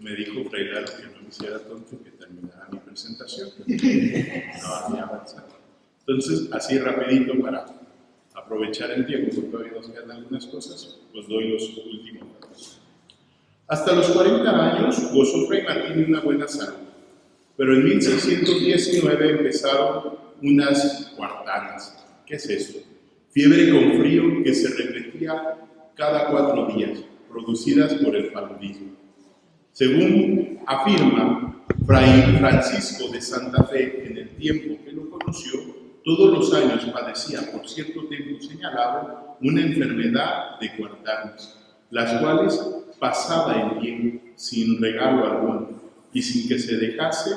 me dijo Fray Lalo que no me hiciera tonto, que terminara mi presentación, no había avanzado. Entonces, así rapidito para aprovechar el tiempo, porque todavía nos quedan algunas cosas, pues doy los últimos datos. Hasta los 40 años gozó Fray Martín de una buena salud, pero en 1619 empezaron unas cuartanas. ¿Qué es esto? Fiebre con frío que se repetía cada 4 días, producidas por el paludismo. Según afirma Fray Francisco de Santa Fe, en el tiempo que lo conoció, todos los años padecía por cierto tiempo señalado una enfermedad de cuartanas, las cuales pasaba el tiempo sin regalo alguno y sin que se dejase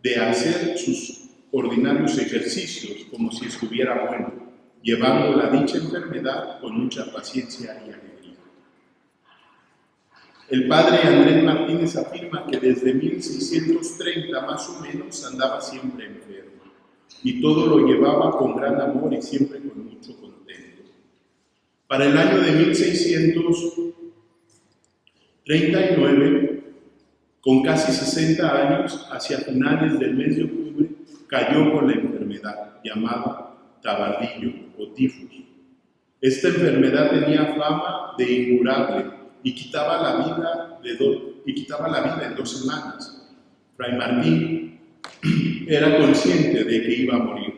de hacer sus ordinarios ejercicios como si estuviera bueno, llevando la dicha enfermedad con mucha paciencia y alegría. El padre Andrés Martínez afirma que desde 1630 más o menos andaba siempre enfermo y todo lo llevaba con gran amor y siempre con mucho contento. Para el año de 1639, con casi 60 años, hacia finales del mes de octubre, cayó con la enfermedad llamada tabardillo o tifus. Esta enfermedad tenía fama de incurable y quitaba la vida en 2 semanas. Fray Martín era consciente de que iba a morir.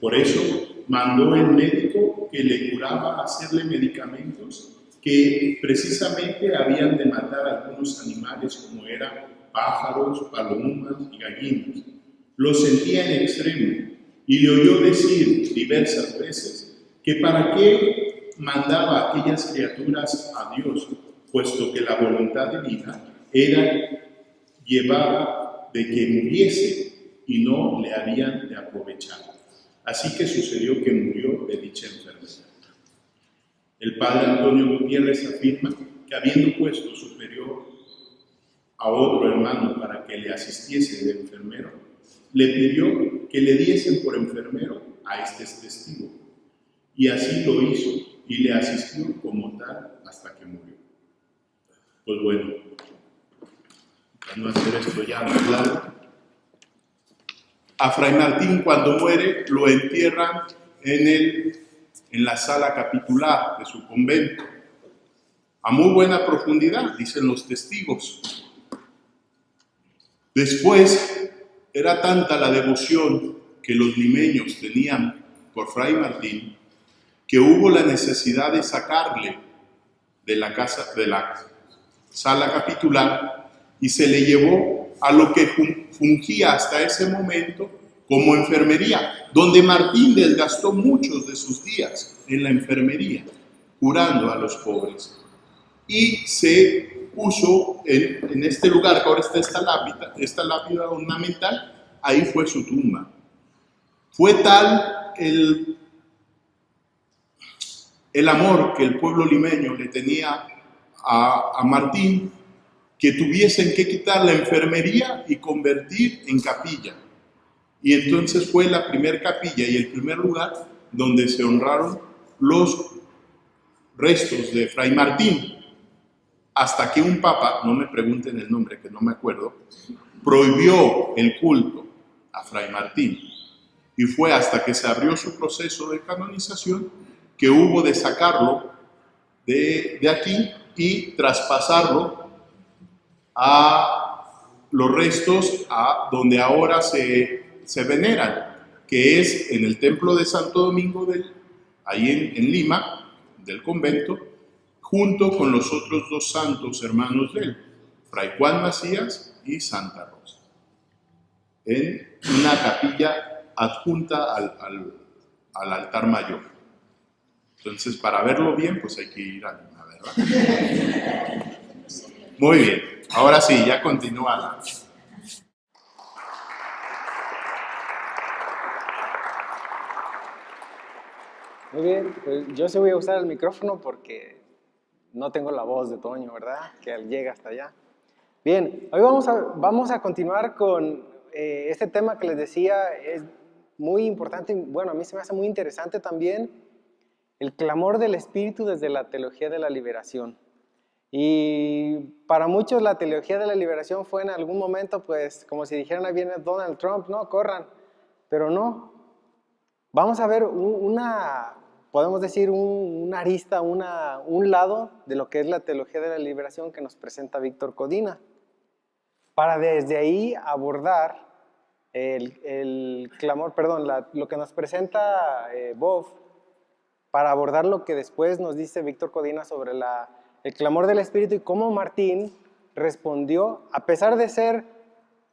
Por eso mandó el médico que le curaba hacerle medicamentos que precisamente habían de matar a algunos animales como eran pájaros, palomas y gallinas. Lo sentía en extremo y le oyó decir diversas veces que para qué mandaba a aquellas criaturas a Dios, puesto que la voluntad divina era llevada de que muriese y no le habían de aprovechar. Así que sucedió que murió de dicha enfermedad. El padre Antonio Gutiérrez afirma que habiendo puesto superior a otro hermano para que le asistiese de enfermero, le pidió que le diesen por enfermero a este testigo. Y así lo hizo y le asistió como tal hasta que murió. Pues bueno, para no hacer esto ya más largo, a Fray Martín cuando muere lo entierran en la sala capitular de su convento, a muy buena profundidad, dicen los testigos. Después, era tanta la devoción que los limeños tenían por Fray Martín, que hubo la necesidad de sacarle de la sala capitular y se le llevó a lo que fungía hasta ese momento como enfermería, donde Martín desgastó muchos de sus días en la enfermería, curando a los pobres. Y se puso en este lugar, que ahora está esta lápida ornamental, ahí fue su tumba. Fue tal el amor que el pueblo limeño le tenía a Martín, que tuviesen que quitar la enfermería y convertir en capilla. Y entonces fue la primer capilla y el primer lugar donde se honraron los restos de Fray Martín, hasta que un papa, no me pregunten el nombre que no me acuerdo, prohibió el culto a Fray Martín. Y fue hasta que se abrió su proceso de canonización que hubo de sacarlo de aquí y traspasarlo a los restos a donde ahora se veneran, que es en el templo de Santo Domingo, ahí en Lima, del convento, junto con los otros 2 santos hermanos de él, Fray Juan Macías y Santa Rosa, en una capilla adjunta al altar mayor. Entonces, para verlo bien, pues hay que ir a Lima, ¿verdad? Muy bien, ahora sí, ya continúa. Muy bien, pues yo sí voy a usar el micrófono porque no tengo la voz de Toño, ¿verdad? Que llega hasta allá. Bien, hoy vamos a continuar con este tema que les decía, es muy importante, bueno, a mí se me hace muy interesante también, el clamor del Espíritu desde la teología de la liberación. Y para muchos la teología de la liberación fue en algún momento, pues, como si dijeran, ahí viene Donald Trump, no, corran. Pero no. Vamos a ver podemos decir, una arista, un lado de lo que es la teología de la liberación que nos presenta Víctor Codina, para desde ahí abordar el clamor, perdón, lo que nos presenta Boff, para abordar lo que después nos dice Víctor Codina sobre el clamor del Espíritu y cómo Martín respondió, a pesar de ser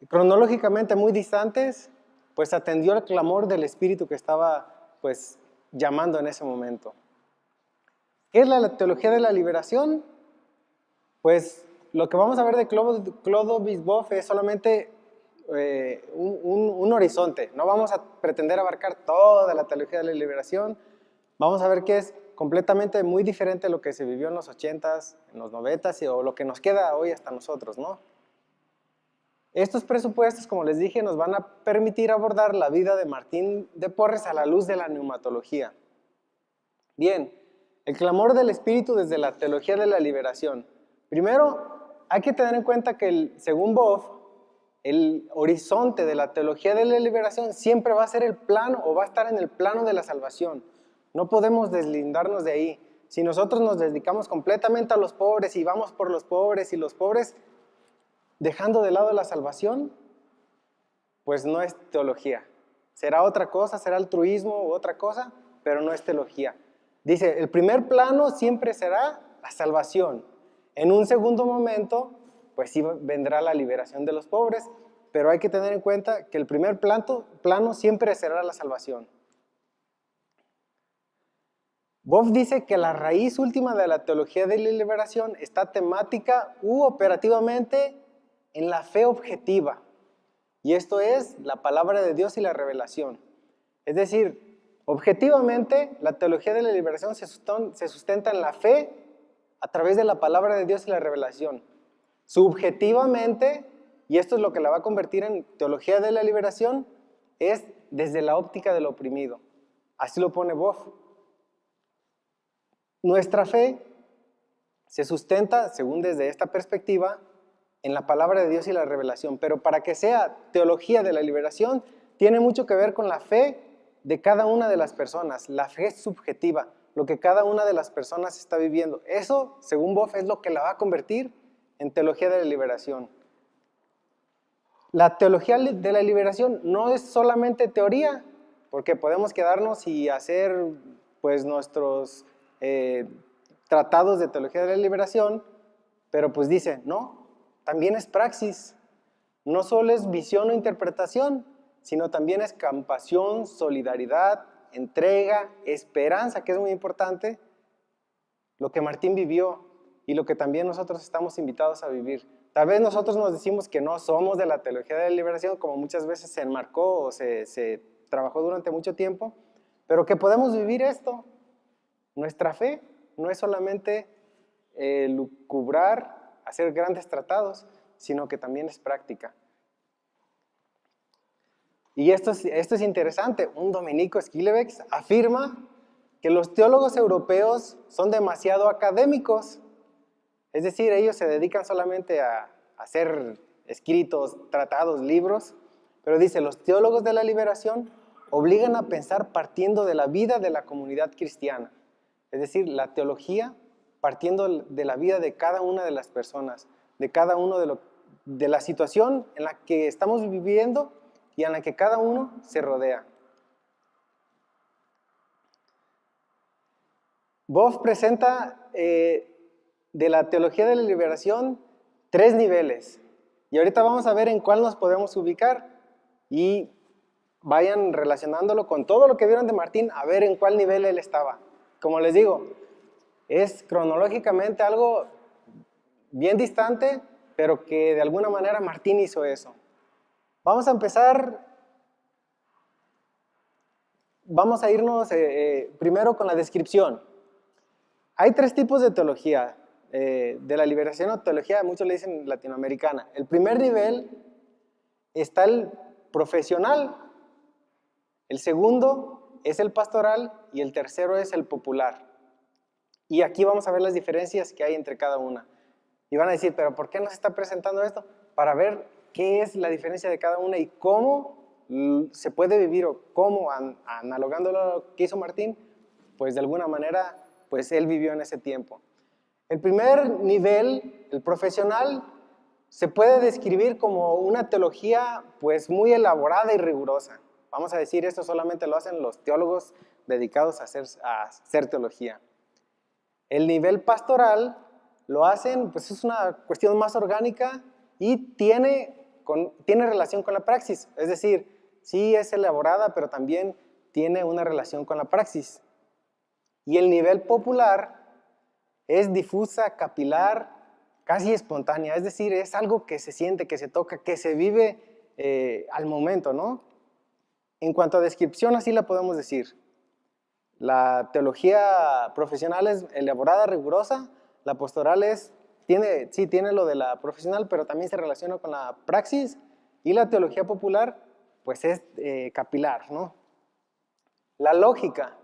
cronológicamente muy distantes, pues atendió el clamor del Espíritu que estaba pues llamando en ese momento. ¿Qué es la teología de la liberación? Pues lo que vamos a ver de Clodovis Boff es solamente un horizonte. No vamos a pretender abarcar toda la teología de la liberación. Vamos a ver que es completamente muy diferente a lo que se vivió en los 80s, en los 90s o lo que nos queda hoy hasta nosotros, ¿no? Estos presupuestos, como les dije, nos van a permitir abordar la vida de Martín de Porres a la luz de la neumatología. Bien, el clamor del Espíritu desde la teología de la liberación. Primero, hay que tener en cuenta que según Boff, el horizonte de la teología de la liberación siempre va a ser el plano o va a estar en el plano de la salvación. No podemos deslindarnos de ahí. Si nosotros nos dedicamos completamente a los pobres y vamos por los pobres y los pobres, dejando de lado la salvación, pues no es teología. Será otra cosa, será altruismo u otra cosa, pero no es teología. Dice, el primer plano siempre será la salvación. En un segundo momento, pues sí vendrá la liberación de los pobres, pero hay que tener en cuenta que el primer plano siempre será la salvación. Boff dice que la raíz última de la teología de la liberación está temática u operativamente en la fe objetiva. Y esto es la palabra de Dios y la revelación. Es decir, objetivamente la teología de la liberación se sustenta en la fe a través de la palabra de Dios y la revelación. Subjetivamente, y esto es lo que la va a convertir en teología de la liberación, es desde la óptica del oprimido. Así lo pone Boff. Nuestra fe se sustenta, según desde esta perspectiva, en la palabra de Dios y la revelación, pero para que sea teología de la liberación, tiene mucho que ver con la fe de cada una de las personas, la fe subjetiva, lo que cada una de las personas está viviendo. Eso, según Boff, es lo que la va a convertir en teología de la liberación. La teología de la liberación no es solamente teoría, porque podemos quedarnos y hacer pues nuestros tratados de teología de la liberación, pero pues dice, no, también es praxis, no solo es visión o interpretación, sino también es compasión, solidaridad, entrega, esperanza, que es muy importante, lo que Martín vivió y lo que también nosotros estamos invitados a vivir. Tal vez nosotros nos decimos que no somos de la teología de la liberación, como muchas veces se enmarcó o se trabajó durante mucho tiempo, pero que podemos vivir esto. Nuestra fe no es solamente lucubrar, hacer grandes tratados, sino que también es práctica. Y esto es interesante. Un dominico Schillebeeckx afirma que los teólogos europeos son demasiado académicos. Es decir, ellos se dedican solamente a hacer escritos, tratados, libros, pero dice, los teólogos de la liberación obligan a pensar partiendo de la vida de la comunidad cristiana. Es decir, la teología partiendo de la vida de cada una de las personas, de cada uno de la situación en la que estamos viviendo y en la que cada uno se rodea. Boff presenta de la teología de la liberación 3 niveles. Y ahorita vamos a ver en cuál nos podemos ubicar y vayan relacionándolo con todo lo que vieron de Martín, a ver en cuál nivel él estaba. Como les digo, es cronológicamente algo bien distante, pero que de alguna manera Martín hizo eso. Vamos a empezar, vamos a irnos primero con la descripción. Hay 3 tipos de teología, de la liberación o teología, muchos le dicen latinoamericana. El primer nivel está el profesional, el segundo es el pastoral y el tercero es el popular. Y aquí vamos a ver las diferencias que hay entre cada una. Y van a decir, ¿pero por qué nos está presentando esto? Para ver qué es la diferencia de cada una y cómo se puede vivir o cómo, analogándolo a lo que hizo Martín, pues de alguna manera, pues él vivió en ese tiempo. El primer nivel, el profesional, se puede describir como una teología pues muy elaborada y rigurosa. Vamos a decir, esto solamente lo hacen los teólogos dedicados a hacer teología. El nivel pastoral lo hacen, pues es una cuestión más orgánica y tiene relación con la praxis. Es decir, sí es elaborada, pero también tiene una relación con la praxis. Y el nivel popular es difusa, capilar, casi espontánea. Es decir, es algo que se siente, que se toca, que se vive al momento, ¿no? En cuanto a descripción, así la podemos decir. La teología profesional es elaborada, rigurosa. La pastoral tiene lo de la profesional, pero también se relaciona con la praxis. Y la teología popular, pues es capilar, ¿no? La lógica.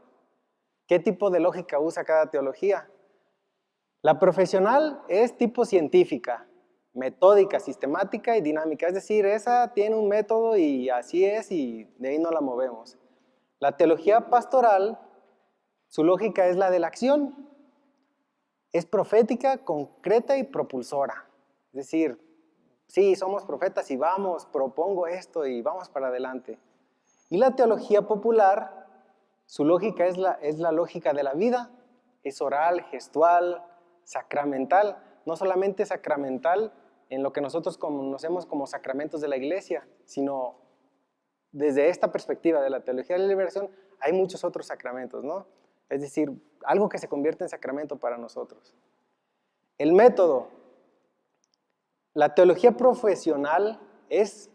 ¿Qué tipo de lógica usa cada teología? La profesional es tipo científica, metódica, sistemática y dinámica. Es decir, esa tiene un método y así es y de ahí no la movemos. La teología pastoral, su lógica es la de la acción. Es profética, concreta y propulsora. Es decir, sí, somos profetas y vamos, propongo esto y vamos para adelante. Y la teología popular, su lógica es la lógica de la vida. Es oral, gestual, sacramental. No solamente sacramental en lo que nosotros conocemos como sacramentos de la iglesia, sino desde esta perspectiva de la teología de la liberación hay muchos otros sacramentos, ¿no? Es decir, algo que se convierte en sacramento para nosotros. El método. La teología profesional es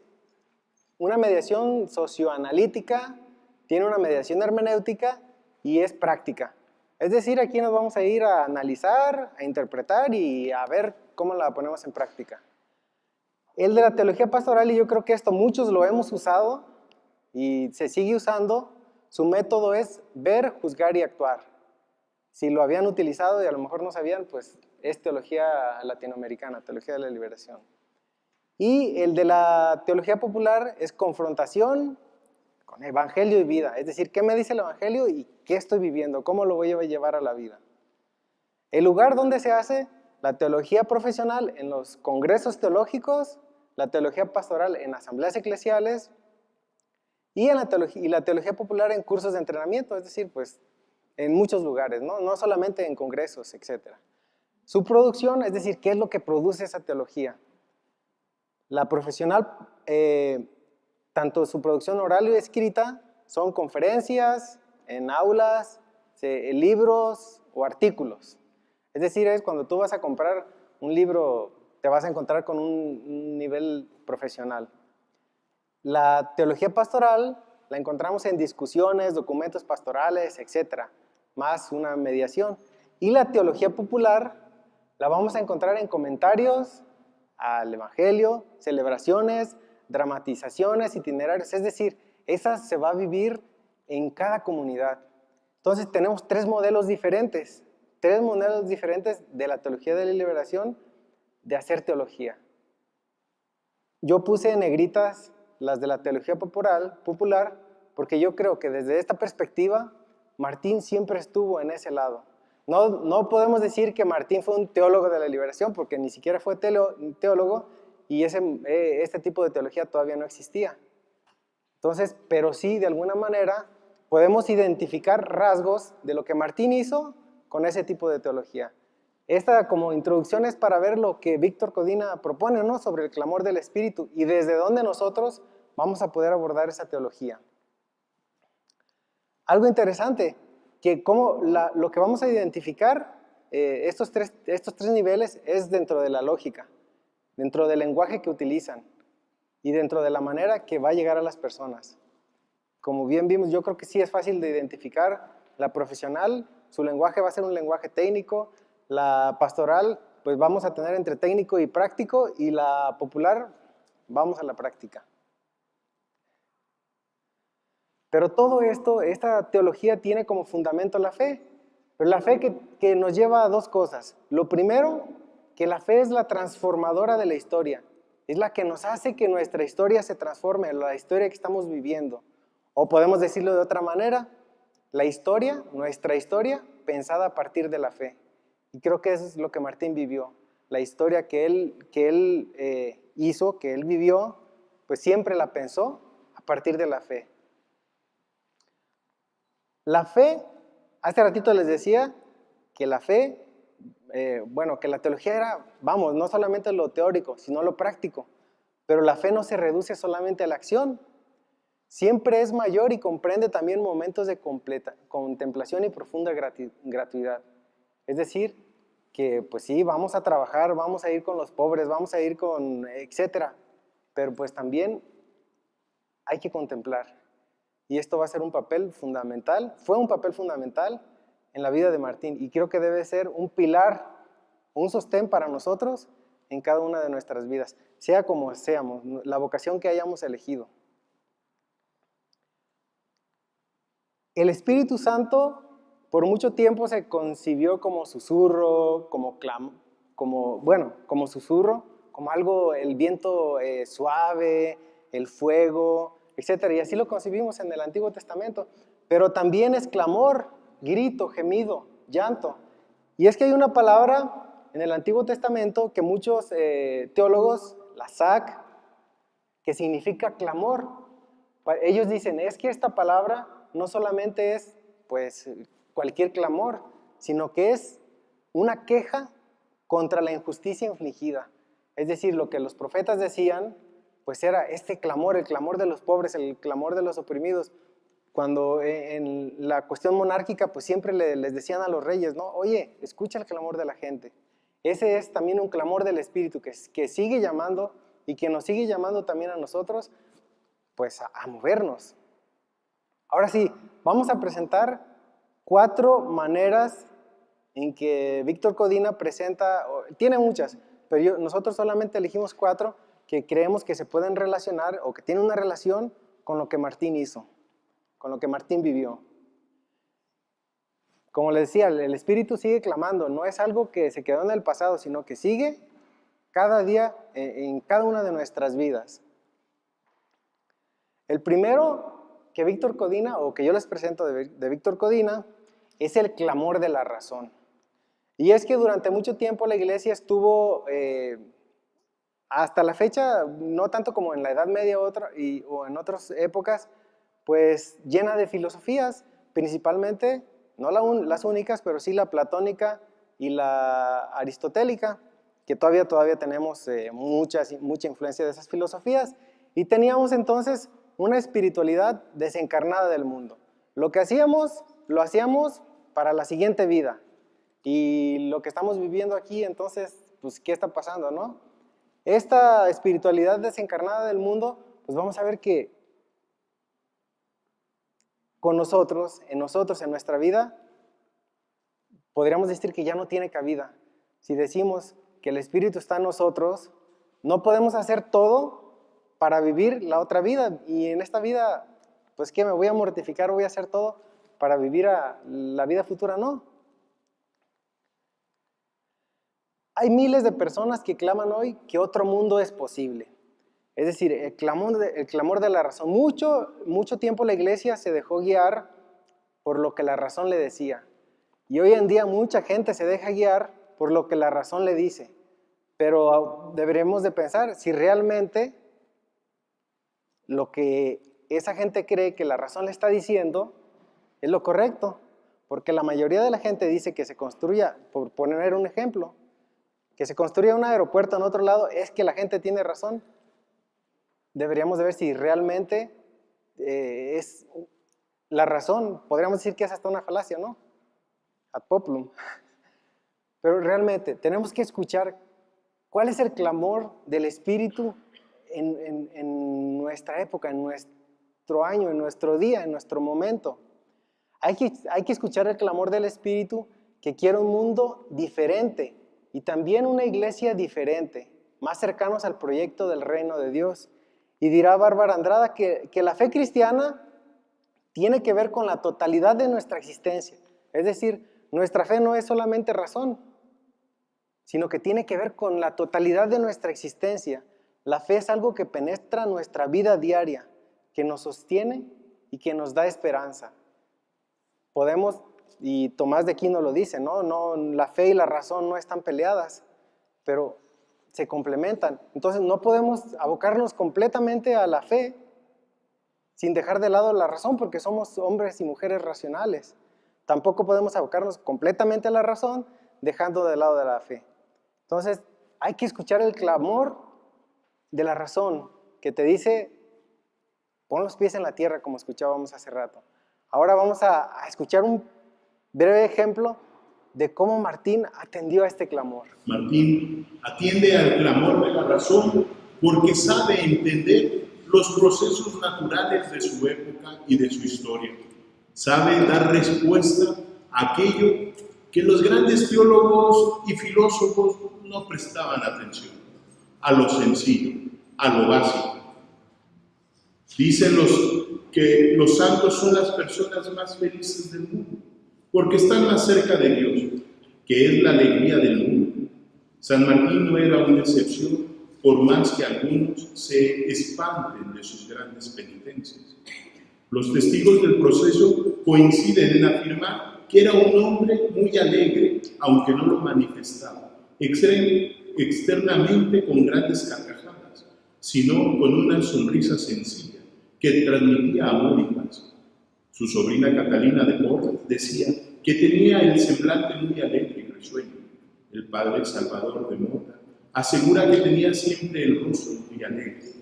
una mediación socioanalítica, tiene una mediación hermenéutica y es práctica. Es decir, aquí nos vamos a ir a analizar, a interpretar y a ver cómo la ponemos en práctica. El de la teología pastoral, y yo creo que esto muchos lo hemos usado y se sigue usando, su método es ver, juzgar y actuar. Si lo habían utilizado y a lo mejor no sabían, pues es teología latinoamericana, teología de la liberación. Y el de la teología popular es confrontación con evangelio y vida. Es decir, ¿qué me dice el evangelio y qué estoy viviendo? ¿Cómo lo voy a llevar a la vida? El lugar donde se hace la teología profesional en los congresos teológicos, la teología pastoral en asambleas eclesiales y la teología popular en cursos de entrenamiento, es decir, pues en muchos lugares, no solamente en congresos, etc. Su producción, es decir, ¿qué es lo que produce esa teología? La profesional, tanto su producción oral y escrita, son conferencias, en aulas, libros o artículos. Es decir, es cuando tú vas a comprar un libro, te vas a encontrar con un nivel profesional. La teología pastoral la encontramos en discusiones, documentos pastorales, etc., más una mediación. Y la teología popular la vamos a encontrar en comentarios al evangelio, celebraciones, dramatizaciones, itinerarios. Es decir, esa se va a vivir en cada comunidad. Entonces tenemos tres modelos diferentes de la teología de la liberación de hacer teología. Yo puse en negritas las de la teología popular porque yo creo que desde esta perspectiva Martín siempre estuvo en ese lado. No podemos decir que Martín fue un teólogo de la liberación porque ni siquiera fue teólogo y este tipo de teología todavía no existía. Entonces, pero sí, de alguna manera, podemos identificar rasgos de lo que Martín hizo con ese tipo de teología. Esta como introducción es para ver lo que Víctor Codina propone, ¿no?, sobre el clamor del Espíritu y desde dónde nosotros vamos a poder abordar esa teología. Algo interesante, que lo que vamos a identificar, estos tres niveles, es dentro de la lógica, dentro del lenguaje que utilizan y dentro de la manera que va a llegar a las personas. Como bien vimos, yo creo que sí es fácil de identificar. La profesional, su lenguaje va a ser un lenguaje técnico. La pastoral, pues vamos a tener entre técnico y práctico. Y la popular, vamos a la práctica. Pero todo esto, esta teología tiene como fundamento la fe. Pero la fe que nos lleva a dos cosas. Lo primero que la fe es la transformadora de la historia. Es la que nos hace que nuestra historia se transforme, la historia que estamos viviendo. O podemos decirlo de otra manera, la historia, nuestra historia, pensada a partir de la fe. Y creo que eso es lo que Martín vivió. La historia que él hizo, que él vivió, pues siempre la pensó a partir de la fe. La fe, hace ratito les decía que la fe, que la teología era, no solamente lo teórico, sino lo práctico. Pero la fe no se reduce solamente a la acción. Siempre es mayor y comprende también momentos de contemplación y profunda gratuidad. Es decir, que pues sí, vamos a trabajar, vamos a ir con los pobres, vamos a ir con etcétera, pero pues también hay que contemplar. Y esto va a ser un papel fundamental, fue un papel fundamental en la vida de Martín, y creo que debe ser un pilar, un sostén para nosotros en cada una de nuestras vidas, sea como seamos, la vocación que hayamos elegido. El Espíritu Santo por mucho tiempo se concibió como susurro, como susurro, como algo, el viento suave, el fuego, etc. Y así lo concibimos en el Antiguo Testamento. Pero también es clamor, grito, gemido, llanto. Y es que hay una palabra en el Antiguo Testamento que muchos teólogos la sacan, que significa clamor. Ellos dicen, es que esta palabra no solamente es pues cualquier clamor, sino que es una queja contra la injusticia infligida. Es decir, lo que los profetas decían, pues era este clamor, el clamor de los pobres, el clamor de los oprimidos. Cuando en la cuestión monárquica, pues siempre les decían a los reyes, ¿no? Oye, escucha el clamor de la gente. Ese es también un clamor del Espíritu que sigue llamando y que nos sigue llamando también a nosotros, pues a movernos. Ahora sí, vamos a presentar 4 maneras en que Víctor Codina presenta, tiene muchas, pero nosotros solamente elegimos 4 que creemos que se pueden relacionar o que tienen una relación con lo que Martín hizo, con lo que Martín vivió. Como les decía, el Espíritu sigue clamando, no es algo que se quedó en el pasado, sino que sigue cada día en cada una de nuestras vidas. El primero que Víctor Codina, o que yo les presento de Víctor Codina, es el clamor de la razón. Y es que durante mucho tiempo la iglesia estuvo, hasta la fecha, no tanto como en la Edad Media o en otras épocas, pues llena de filosofías, principalmente, no las únicas, pero sí la platónica y la aristotélica, que todavía tenemos mucha influencia de esas filosofías, y teníamos entonces una espiritualidad desencarnada del mundo. Lo que hacíamos, lo hacíamos para la siguiente vida. Y lo que estamos viviendo aquí, entonces, pues, ¿qué está pasando, no? Esta espiritualidad desencarnada del mundo, pues vamos a ver que con nosotros, en nuestra vida, podríamos decir que ya no tiene cabida. Si decimos que el Espíritu está en nosotros, no podemos hacer todo para vivir la otra vida, y en esta vida, pues ¿qué? ¿Me voy a mortificar? ¿Voy a hacer todo para vivir la vida futura? No. Hay miles de personas que claman hoy que otro mundo es posible. Es decir, el clamor de la razón. Mucho tiempo la iglesia se dejó guiar por lo que la razón le decía. Y hoy en día mucha gente se deja guiar por lo que la razón le dice. Pero deberemos de pensar si realmente lo que esa gente cree que la razón le está diciendo es lo correcto, porque la mayoría de la gente dice que se construya, por poner un ejemplo, que se construya un aeropuerto en otro lado, es que la gente tiene razón. Deberíamos de ver si realmente es la razón. Podríamos decir que es hasta una falacia, ¿no? Ad populum. Pero realmente tenemos que escuchar cuál es el clamor del Espíritu en nuestra época, en nuestro año, en nuestro día, en nuestro momento. Hay que escuchar el clamor del Espíritu que quiere un mundo diferente y también una iglesia diferente, más cercanos al proyecto del reino de Dios. Y dirá Bárbara Andrada que la fe cristiana tiene que ver con la totalidad de nuestra existencia. Es decir, nuestra fe no es solamente razón, sino que tiene que ver con la totalidad de nuestra existencia. La fe es algo que penetra nuestra vida diaria, que nos sostiene y que nos da esperanza. Podemos, y Tomás de Aquino lo dice, ¿no? La fe y la razón no están peleadas, pero se complementan. Entonces no podemos abocarnos completamente a la fe sin dejar de lado la razón, porque somos hombres y mujeres racionales. Tampoco podemos abocarnos completamente a la razón dejando de lado de la fe. Entonces hay que escuchar el clamor de la razón que te dice, pon los pies en la tierra, como escuchábamos hace rato. Ahora vamos a escuchar un breve ejemplo de cómo Martín atendió a este clamor. Martín atiende al clamor de la razón porque sabe entender los procesos naturales de su época y de su historia. Sabe dar respuesta a aquello que los grandes teólogos y filósofos no prestaban atención, a lo sencillo, a lo básico. Dicen que los santos son las personas más felices del mundo, porque están más cerca de Dios, que es la alegría del mundo. San Martín no era una excepción, por más que algunos se espanten de sus grandes penitencias. Los testigos del proceso coinciden en afirmar que era un hombre muy alegre, aunque no lo manifestaba, externamente con grandes carcajadas, sino con una sonrisa sencilla que transmitía amor y paz. Su sobrina Catalina de Port decía que tenía el semblante muy alegre y risueño. El padre Salvador de Mota asegura que tenía siempre el rostro muy alegre.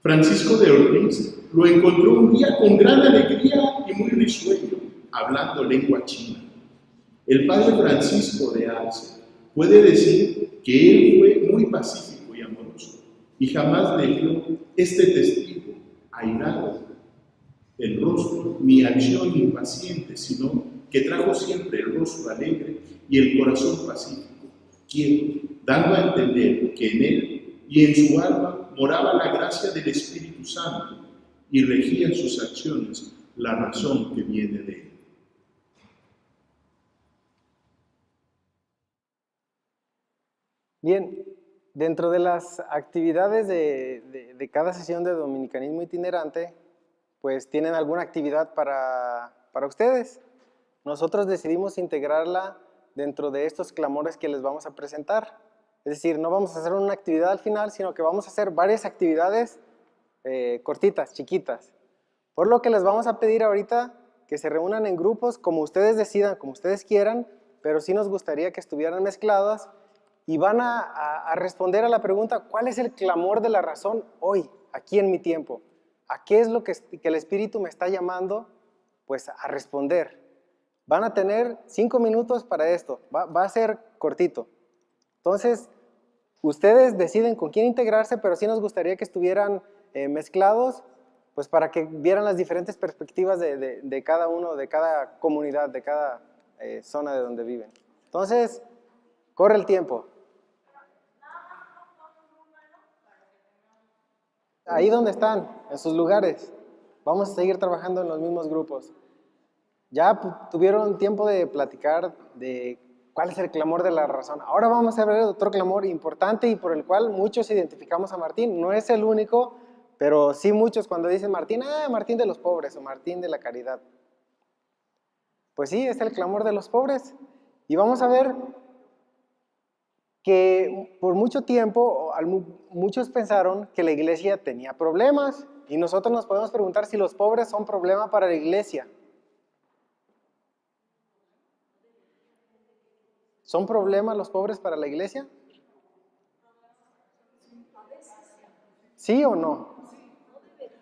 Francisco de Ortiz lo encontró un día con gran alegría y muy risueño, hablando lengua china. El padre Francisco de Arce puede decir que él fue muy pacífico y amoroso y jamás le dio este testigo airado el rostro ni acción impaciente, sino que trajo siempre el rostro alegre y el corazón pacífico, quien, dando a entender que en él y en su alma moraba la gracia del Espíritu Santo y regía sus acciones la razón que viene de él. Bien, dentro de las actividades de cada sesión de dominicanismo itinerante, pues tienen alguna actividad para ustedes. Nosotros decidimos integrarla dentro de estos clamores que les vamos a presentar. Es decir, no vamos a hacer una actividad al final, sino que vamos a hacer varias actividades cortitas, chiquitas. Por lo que les vamos a pedir ahorita que se reúnan en grupos como ustedes decidan, como ustedes quieran, pero sí nos gustaría que estuvieran mezcladas y van a responder a la pregunta, ¿cuál es el clamor de la razón hoy, aquí en mi tiempo? ¿A qué es lo que el Espíritu me está llamando? Pues a responder. Van a tener 5 minutos para esto, va a ser cortito. Entonces, ustedes deciden con quién integrarse, pero sí nos gustaría que estuvieran mezclados, pues para que vieran las diferentes perspectivas de cada uno, de cada comunidad, de cada zona de donde viven. Entonces, corre el tiempo. Ahí donde están, en sus lugares. Vamos a seguir trabajando en los mismos grupos. Ya tuvieron tiempo de platicar de cuál es el clamor de la razón. Ahora vamos a ver otro clamor importante y por el cual muchos identificamos a Martín. No es el único, pero sí muchos cuando dicen Martín, Martín de los pobres o Martín de la caridad. Pues sí, es el clamor de los pobres. Y vamos a ver que por mucho tiempo muchos pensaron que la iglesia tenía problemas y nosotros nos podemos preguntar si los pobres son problema para la iglesia. ¿Son problema los pobres para la iglesia? ¿Sí o no?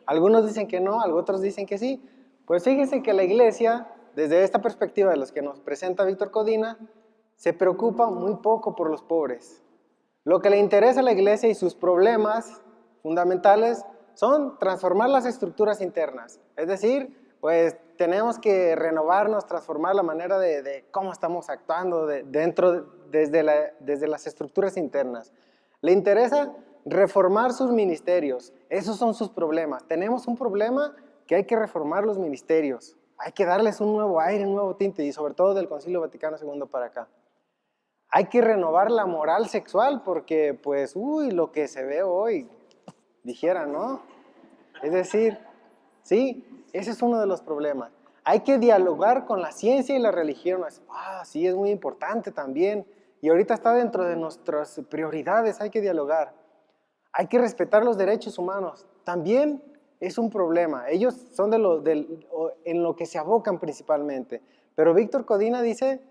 Algunos dicen que no, otros dicen que sí. Pues fíjense que la iglesia, desde esta perspectiva de los que nos presenta Víctor Codina, se preocupa muy poco por los pobres. Lo que le interesa a la iglesia y sus problemas fundamentales son transformar las estructuras internas. Es decir, pues tenemos que renovarnos, transformar la manera de cómo estamos actuando desde las estructuras internas. Le interesa reformar sus ministerios. Esos son sus problemas. Tenemos un problema que hay que reformar los ministerios. Hay que darles un nuevo aire, un nuevo tinte, y sobre todo del Concilio Vaticano II para acá. Hay que renovar la moral sexual porque, pues, lo que se ve hoy, dijera, ¿no? Es decir, sí, ese es uno de los problemas. Hay que dialogar con la ciencia y la religión. Sí, es muy importante también. Y ahorita está dentro de nuestras prioridades, hay que dialogar. Hay que respetar los derechos humanos. También es un problema. Ellos son en lo que se abocan principalmente. Pero Víctor Codina dice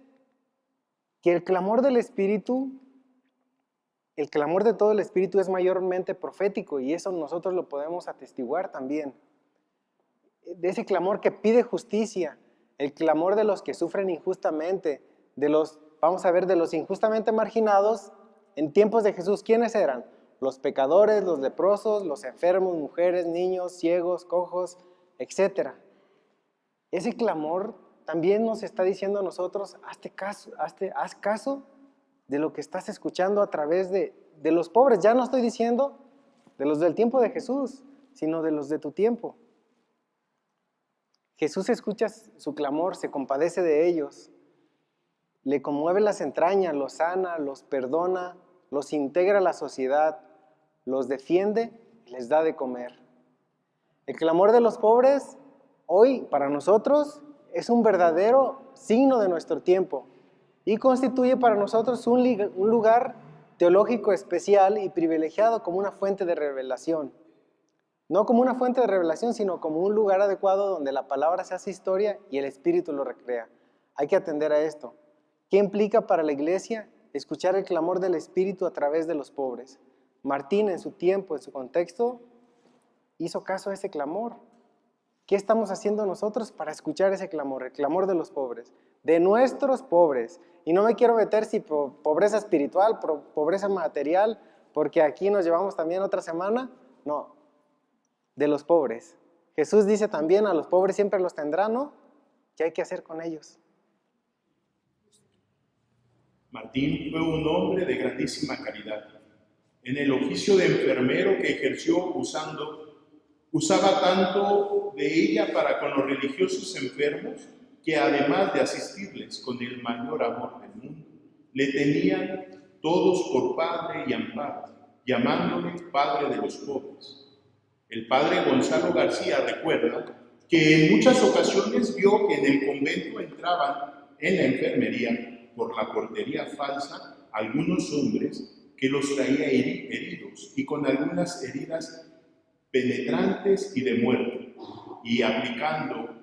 que el clamor del Espíritu, el clamor de todo el Espíritu es mayormente profético, y eso nosotros lo podemos atestiguar también. De ese clamor que pide justicia, el clamor de los que sufren injustamente, vamos a ver, de los injustamente marginados en tiempos de Jesús. ¿Quiénes eran? Los pecadores, los leprosos, los enfermos, mujeres, niños, ciegos, cojos, etc. Ese clamor también nos está diciendo a nosotros, haz caso de lo que estás escuchando a través de los pobres. Ya no estoy diciendo de los del tiempo de Jesús, sino de los de tu tiempo. Jesús escucha su clamor, se compadece de ellos, le conmueve las entrañas, los sana, los perdona, los integra a la sociedad, los defiende y les da de comer. El clamor de los pobres hoy para nosotros es un verdadero signo de nuestro tiempo y constituye para nosotros un lugar teológico especial y privilegiado como una fuente de revelación. No como una fuente de revelación, sino como un lugar adecuado donde la palabra se hace historia y el Espíritu lo recrea. Hay que atender a esto. ¿Qué implica para la iglesia escuchar el clamor del Espíritu a través de los pobres? Martín, en su tiempo, en su contexto, hizo caso a ese clamor. ¿Qué estamos haciendo nosotros para escuchar ese clamor, el clamor de los pobres? De nuestros pobres. Y no me quiero meter si pobreza espiritual, pobreza material, porque aquí nos llevamos también otra semana. No, de los pobres. Jesús dice también, a los pobres siempre los tendrán, ¿no? ¿Qué hay que hacer con ellos? Martín fue un hombre de grandísima caridad. En el oficio de enfermero que ejerció usaba tanto de ella para con los religiosos enfermos, que además de asistirles con el mayor amor del mundo, le tenían todos por padre y amparo, llamándole padre de los pobres. El padre Gonzalo García recuerda que en muchas ocasiones vio que en el convento entraban en la enfermería por la portería falsa algunos hombres que los traía heridos y con algunas heridas penetrantes y de muerte, y aplicando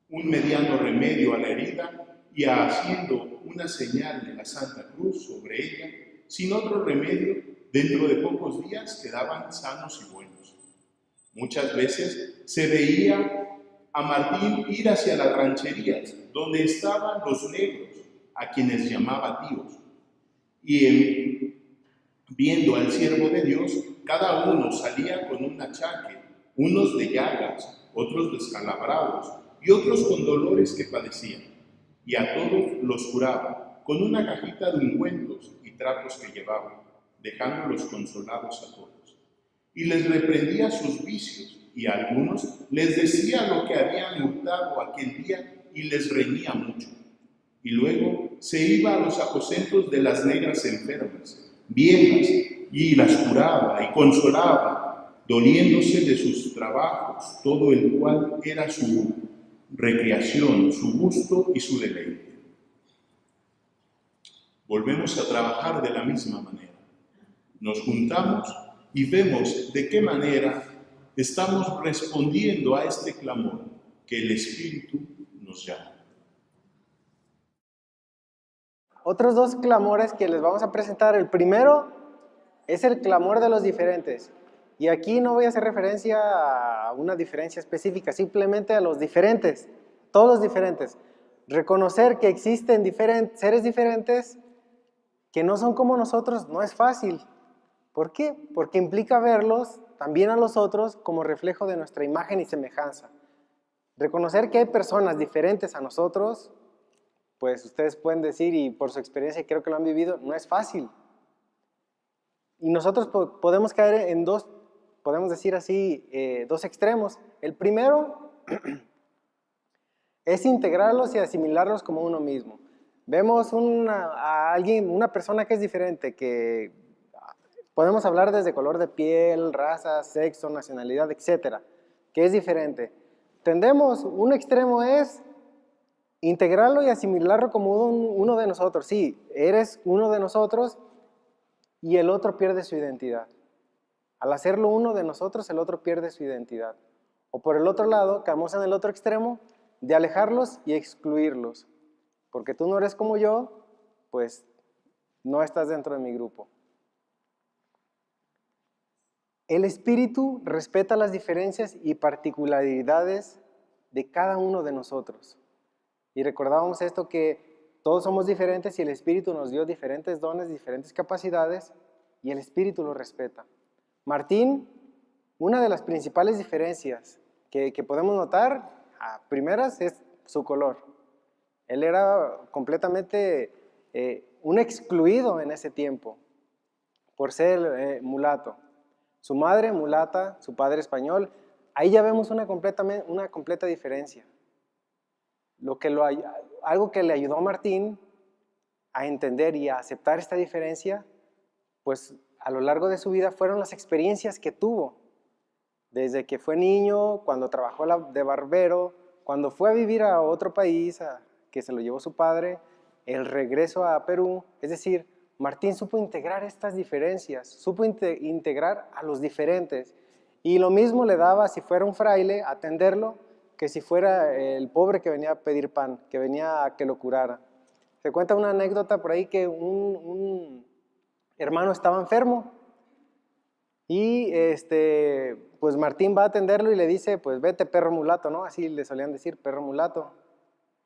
un mediano remedio a la herida y haciendo una señal de la Santa Cruz sobre ella, sin otro remedio, dentro de pocos días quedaban sanos y buenos. Muchas veces se veía a Martín ir hacia las rancherías, donde estaban los negros, a quienes llamaba tíos, y viendo al siervo de Dios, cada uno salía con un achaque, unos de llagas, otros descalabrados, y otros con dolores que padecían, y a todos los curaba, con una cajita de ungüentos y trapos que llevaba, dejándolos consolados a todos. Y les reprendía sus vicios, y a algunos les decía lo que habían hurtado aquel día, y les reñía mucho. Y luego se iba a los aposentos de las negras enfermas, viejas, y las curaba y consolaba, doliéndose de sus trabajos, todo el cual era su recreación, su gusto y su deleite. Volvemos a trabajar de la misma manera. Nos juntamos y vemos de qué manera estamos respondiendo a este clamor que el Espíritu nos llama. Otros dos clamores que les vamos a presentar. El primero es el clamor de los diferentes. Y aquí no voy a hacer referencia a una diferencia específica, simplemente a los diferentes, todos los diferentes. Reconocer que existen seres diferentes que no son como nosotros no es fácil. ¿Por qué? Porque implica verlos también a los otros como reflejo de nuestra imagen y semejanza. Reconocer que hay personas diferentes a nosotros, pues ustedes pueden decir, y por su experiencia creo que lo han vivido, no es fácil. Y nosotros podemos caer en dos, podemos decir así, dos extremos. El primero es integrarlos y asimilarlos como uno mismo. vemos a alguien, una persona que es diferente, que podemos hablar desde color de piel, raza, sexo, nacionalidad, etcétera, que es diferente. Tendemos, un extremo es integrarlo y asimilarlo como uno de nosotros. Sí, eres uno de nosotros y el otro pierde su identidad. Al hacerlo uno de nosotros, el otro pierde su identidad. O por el otro lado, caemos en el otro extremo de alejarlos y excluirlos. Porque tú no eres como yo, pues no estás dentro de mi grupo. El espíritu respeta las diferencias y particularidades de cada uno de nosotros. Y recordábamos esto, que todos somos diferentes y el espíritu nos dio diferentes dones, diferentes capacidades, y el espíritu lo respeta. Martín, una de las principales diferencias que podemos notar a primeras es su color. Él era completamente un excluido en ese tiempo por ser mulato. Su madre mulata, su padre español. Ahí ya vemos una completa diferencia. Algo que le ayudó a Martín a entender y a aceptar esta diferencia, pues a lo largo de su vida fueron las experiencias que tuvo. Desde que fue niño, cuando trabajó de barbero, cuando fue a vivir a otro país, que se lo llevó su padre, el regreso a Perú. Es decir, Martín supo integrar estas diferencias, supo integrar a los diferentes. Y lo mismo le daba si fuera un fraile, atenderlo, que si fuera el pobre que venía a pedir pan, que venía a que lo curara. Se cuenta una anécdota por ahí que un hermano estaba enfermo y pues Martín va a atenderlo y le dice, pues vete perro mulato, ¿no? Así le solían decir, perro mulato.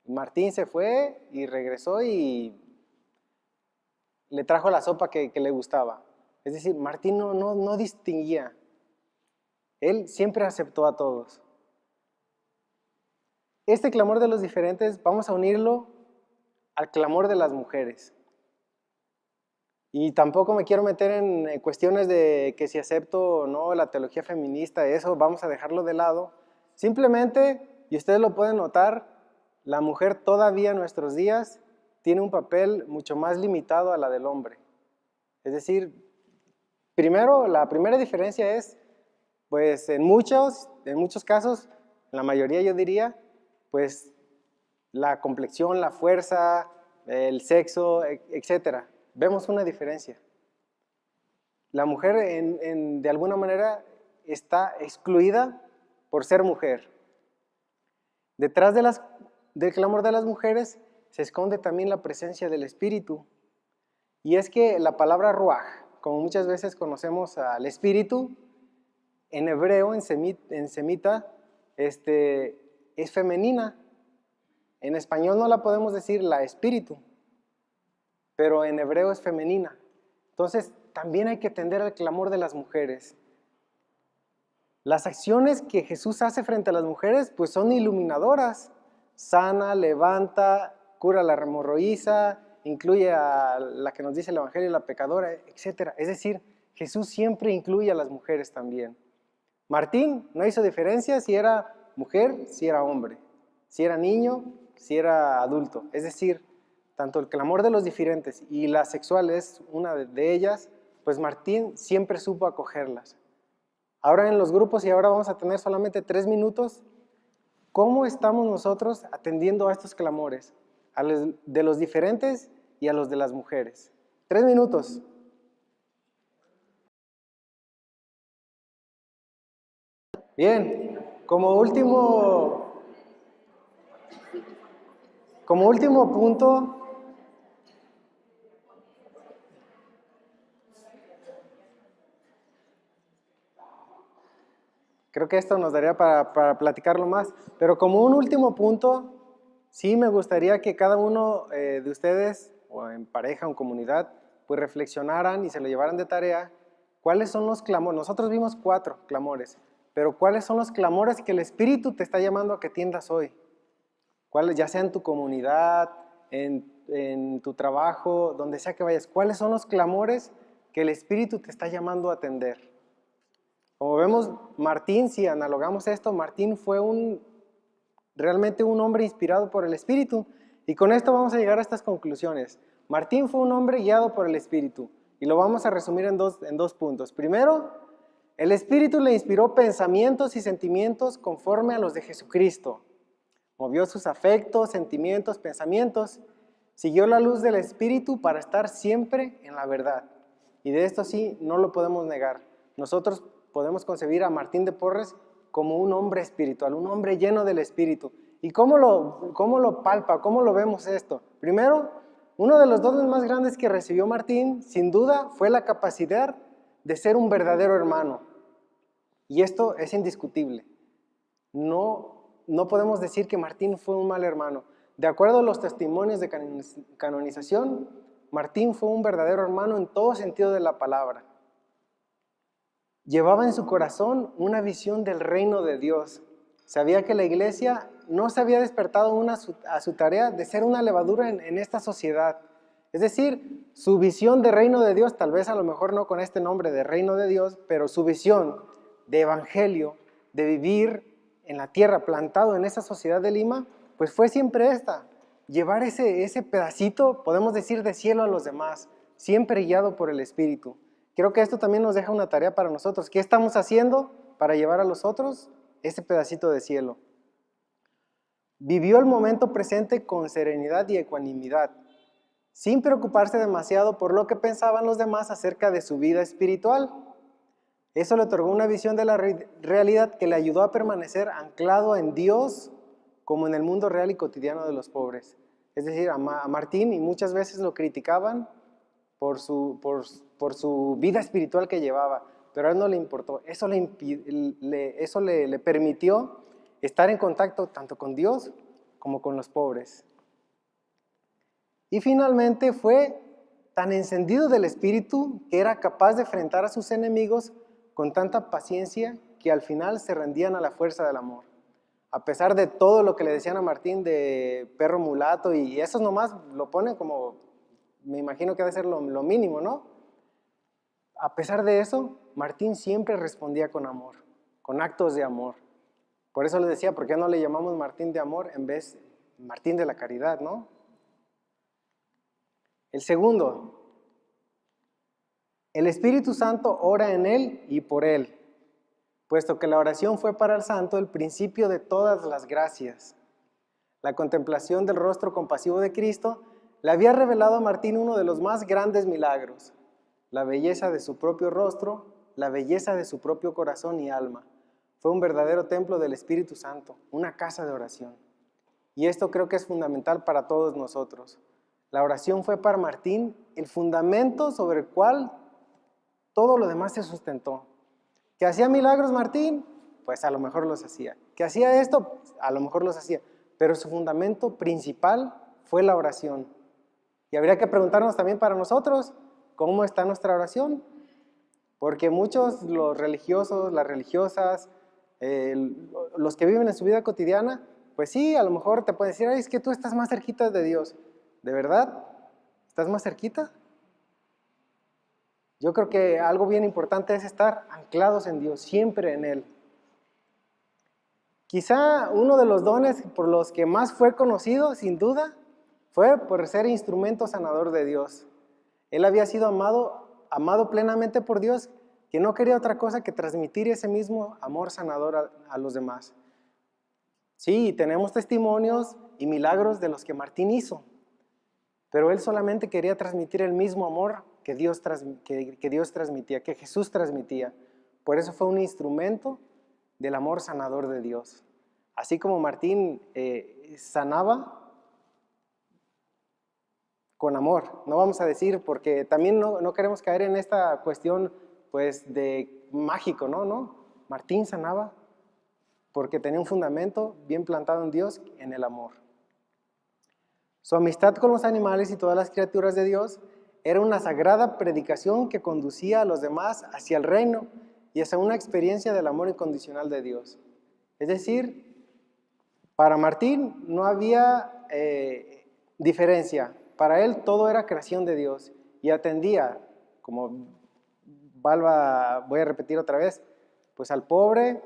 Martín se fue y regresó y le trajo la sopa que le gustaba. Es decir, Martín no distinguía. Él siempre aceptó a todos. Este clamor de los diferentes vamos a unirlo al clamor de las mujeres. Y tampoco me quiero meter en cuestiones de que si acepto o no la teología feminista, eso vamos a dejarlo de lado. Simplemente, y ustedes lo pueden notar, la mujer todavía en nuestros días tiene un papel mucho más limitado a la del hombre. Es decir, primero, la primera diferencia es, pues en muchos casos, en la mayoría yo diría, pues la complexión, la fuerza, el sexo, etc. Vemos una diferencia. La mujer de alguna manera está excluida por ser mujer. Detrás del clamor de las mujeres se esconde también la presencia del espíritu. Y es que la palabra ruaj, como muchas veces conocemos al espíritu, en hebreo, en semita, es femenina. En español no la podemos decir la espíritu, pero en hebreo es femenina. Entonces, también hay que atender al clamor de las mujeres. Las acciones que Jesús hace frente a las mujeres, pues son iluminadoras. Sana, levanta, cura la hemorroísa, incluye a la que nos dice el Evangelio, la pecadora, etc. Es decir, Jesús siempre incluye a las mujeres también. Martín no hizo diferencia si era mujer, si era hombre, si era niño, si era adulto. Es decir, tanto el clamor de los diferentes y la sexual es una de ellas, pues Martín siempre supo acogerlas. Ahora en los grupos, y ahora vamos a tener solamente 3 minutos, ¿cómo estamos nosotros atendiendo a estos clamores? A los de los diferentes y a los de las mujeres. 3 minutos. Bien, como último punto, creo que esto nos daría para platicarlo más, pero como un último punto, sí me gustaría que cada uno de ustedes, o en pareja o en comunidad, pues reflexionaran y se lo llevaran de tarea, cuáles son los clamores. Nosotros vimos 4 clamores, pero cuáles son los clamores que el Espíritu te está llamando a que atiendas hoy. ¿Cuáles? Ya sea en tu comunidad, en tu trabajo, donde sea que vayas. ¿Cuáles son los clamores que el Espíritu te está llamando a atender? Como vemos, Martín, si analogamos esto, Martín fue realmente un hombre inspirado por el Espíritu. Y con esto vamos a llegar a estas conclusiones. Martín fue un hombre guiado por el Espíritu, y lo vamos a resumir en dos puntos. Primero, el Espíritu le inspiró pensamientos y sentimientos conforme a los de Jesucristo. Movió sus afectos, sentimientos, pensamientos. Siguió la luz del Espíritu para estar siempre en la verdad. Y de esto sí, no lo podemos negar. Nosotros podemos concebir a Martín de Porres como un hombre espiritual, un hombre lleno del Espíritu. ¿Y cómo lo palpa? ¿Cómo lo vemos esto? Primero, uno de los dones más grandes que recibió Martín, sin duda, fue la capacidad de ser un verdadero hermano. Y esto es indiscutible. No podemos decir que Martín fue un mal hermano. De acuerdo a los testimonios de canonización, Martín fue un verdadero hermano en todo sentido de la palabra. Llevaba en su corazón una visión del reino de Dios. Sabía que la iglesia no se había despertado aún a su tarea de ser una levadura en esta sociedad. Es decir, su visión de reino de Dios, tal vez a lo mejor no con este nombre de reino de Dios, pero su visión de evangelio, de vivir en la tierra plantado en esa sociedad de Lima, pues fue siempre esta: llevar ese pedacito, podemos decir, de cielo a los demás, siempre guiado por el Espíritu. Creo que esto también nos deja una tarea para nosotros. ¿Qué estamos haciendo para llevar a los otros ese pedacito de cielo? Vivió el momento presente con serenidad y ecuanimidad, sin preocuparse demasiado por lo que pensaban los demás acerca de su vida espiritual. Eso le otorgó una visión de la realidad que le ayudó a permanecer anclado en Dios como en el mundo real y cotidiano de los pobres. Es decir, a Martín, y muchas veces lo criticaban por su vida espiritual que llevaba, pero a él no le importó. Eso le permitió estar en contacto tanto con Dios como con los pobres. Y finalmente fue tan encendido del Espíritu que era capaz de enfrentar a sus enemigos con tanta paciencia que al final se rendían a la fuerza del amor. A pesar de todo lo que le decían a Martín de perro mulato, y eso nomás lo ponen como, me imagino que debe ser lo mínimo, ¿no? A pesar de eso, Martín siempre respondía con amor, con actos de amor. Por eso les decía, ¿por qué no le llamamos Martín de amor en vez de Martín de la caridad, no? El segundo, el Espíritu Santo ora en él y por él, puesto que la oración fue para el santo el principio de todas las gracias. La contemplación del rostro compasivo de Cristo le había revelado a Martín uno de los más grandes milagros: la belleza de su propio rostro, la belleza de su propio corazón y alma. Fue un verdadero templo del Espíritu Santo, una casa de oración. Y esto creo que es fundamental para todos nosotros. La oración fue para Martín el fundamento sobre el cual todo lo demás se sustentó. ¿Que hacía milagros Martín? Pues a lo mejor los hacía. ¿Que hacía esto? A lo mejor los hacía. Pero su fundamento principal fue la oración. Y habría que preguntarnos también para nosotros, ¿cómo está nuestra oración? Porque muchos, los religiosos, las religiosas, los que viven en su vida cotidiana, pues sí, a lo mejor te pueden decir: ay, es que tú estás más cerquita de Dios. ¿De verdad? ¿Estás más cerquita? Yo creo que algo bien importante es estar anclados en Dios, siempre en Él. Quizá uno de los dones por los que más fue conocido, sin duda, fue por ser instrumento sanador de Dios. Él había sido amado plenamente por Dios, que no quería otra cosa que transmitir ese mismo amor sanador a los demás. Sí, tenemos testimonios y milagros de los que Martín hizo, pero él solamente quería transmitir el mismo amor que Dios transmitía, que Jesús transmitía. Por eso fue un instrumento del amor sanador de Dios. Así como Martín sanaba con amor, no vamos a decir, porque también no queremos caer en esta cuestión pues de mágico, ¿no? Martín sanaba porque tenía un fundamento bien plantado en Dios, en el amor. Su amistad con los animales y todas las criaturas de Dios era una sagrada predicación que conducía a los demás hacia el reino y hacia una experiencia del amor incondicional de Dios. Es decir, para Martín no había diferencia. Para él todo era creación de Dios y atendía, como voy a repetir otra vez, pues al pobre,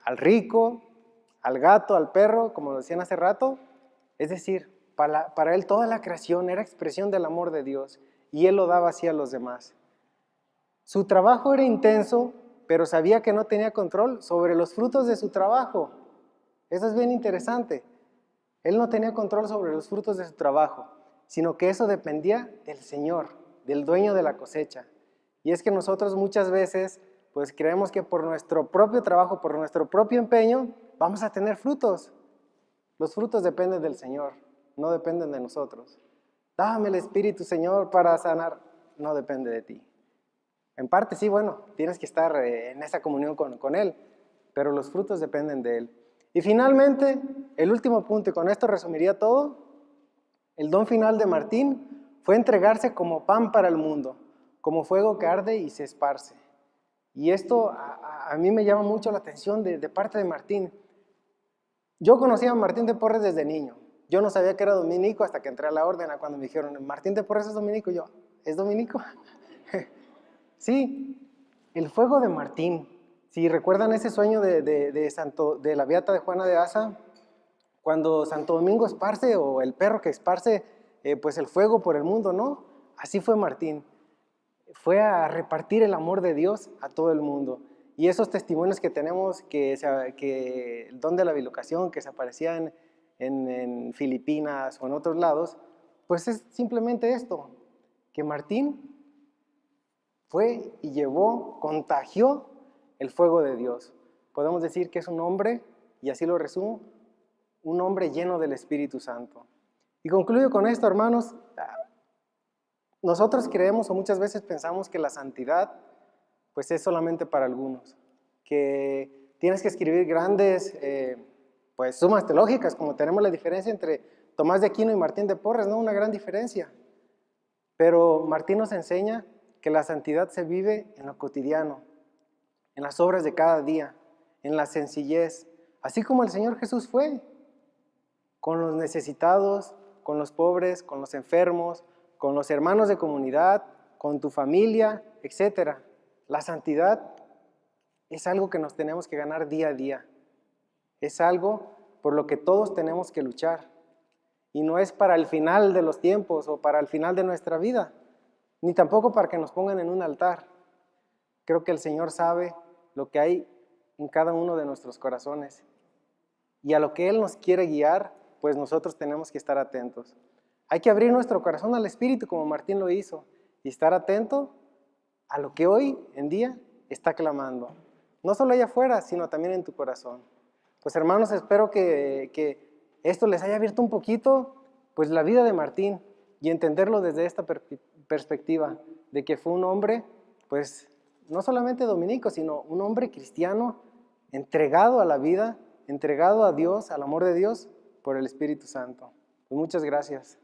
al rico, al gato, al perro, como lo decían hace rato. Es decir, Para él toda la creación era expresión del amor de Dios y él lo daba así a los demás. Su trabajo era intenso, pero sabía que no tenía control sobre los frutos de su trabajo. Eso es bien interesante. Él no tenía control sobre los frutos de su trabajo, sino que eso dependía del Señor, del dueño de la cosecha. Y es que nosotros muchas veces pues creemos que por nuestro propio trabajo, por nuestro propio empeño, vamos a tener frutos. Los frutos dependen del Señor, no dependen de nosotros. Dame el Espíritu, Señor, para sanar. No depende de ti. En parte sí, bueno, tienes que estar en esa comunión con Él, pero los frutos dependen de Él. Y finalmente, el último punto, y con esto resumiría todo, el don final de Martín fue entregarse como pan para el mundo, como fuego que arde y se esparce. Y esto a mí me llama mucho la atención de parte de Martín. Yo conocía a Martín de Porres desde niño. Yo no sabía que era dominico hasta que entré a la orden, cuando me dijeron, Martín de Porres es dominico. Y yo, ¿es dominico? Sí, el fuego de Martín. Si recuerdan ese sueño de la beata de Juana de Asa, cuando Santo Domingo esparce, o el perro que esparce pues el fuego por el mundo, ¿no? Así fue Martín. Fue a repartir el amor de Dios a todo el mundo. Y esos testimonios que tenemos, que el don de la bilocación, que se aparecía en Filipinas o en otros lados, pues es simplemente esto, que Martín fue y llevó, contagió el fuego de Dios. Podemos decir que es un hombre, y así lo resumo, un hombre lleno del Espíritu Santo. Y concluyo con esto, hermanos. Nosotros creemos o muchas veces pensamos que la santidad pues es solamente para algunos, que tienes que escribir grandes pues sumas teológicas, como tenemos la diferencia entre Tomás de Aquino y Martín de Porres, ¿no? Una gran diferencia. Pero Martín nos enseña que la santidad se vive en lo cotidiano, en las obras de cada día, en la sencillez, así como el Señor Jesús fue, con los necesitados, con los pobres, con los enfermos, con los hermanos de comunidad, con tu familia, etc. La santidad es algo que nos tenemos que ganar día a día. Es algo por lo que todos tenemos que luchar. Y no es para el final de los tiempos o para el final de nuestra vida, ni tampoco para que nos pongan en un altar. Creo que el Señor sabe lo que hay en cada uno de nuestros corazones. Y a lo que Él nos quiere guiar, pues nosotros tenemos que estar atentos. Hay que abrir nuestro corazón al Espíritu como Martín lo hizo y estar atento a lo que hoy en día está clamando. No solo allá afuera, sino también en tu corazón. Pues hermanos, espero que esto les haya abierto un poquito pues la vida de Martín y entenderlo desde esta perspectiva de que fue un hombre pues no solamente dominico, sino un hombre cristiano entregado a la vida, entregado a Dios, al amor de Dios por el Espíritu Santo. Pues muchas gracias.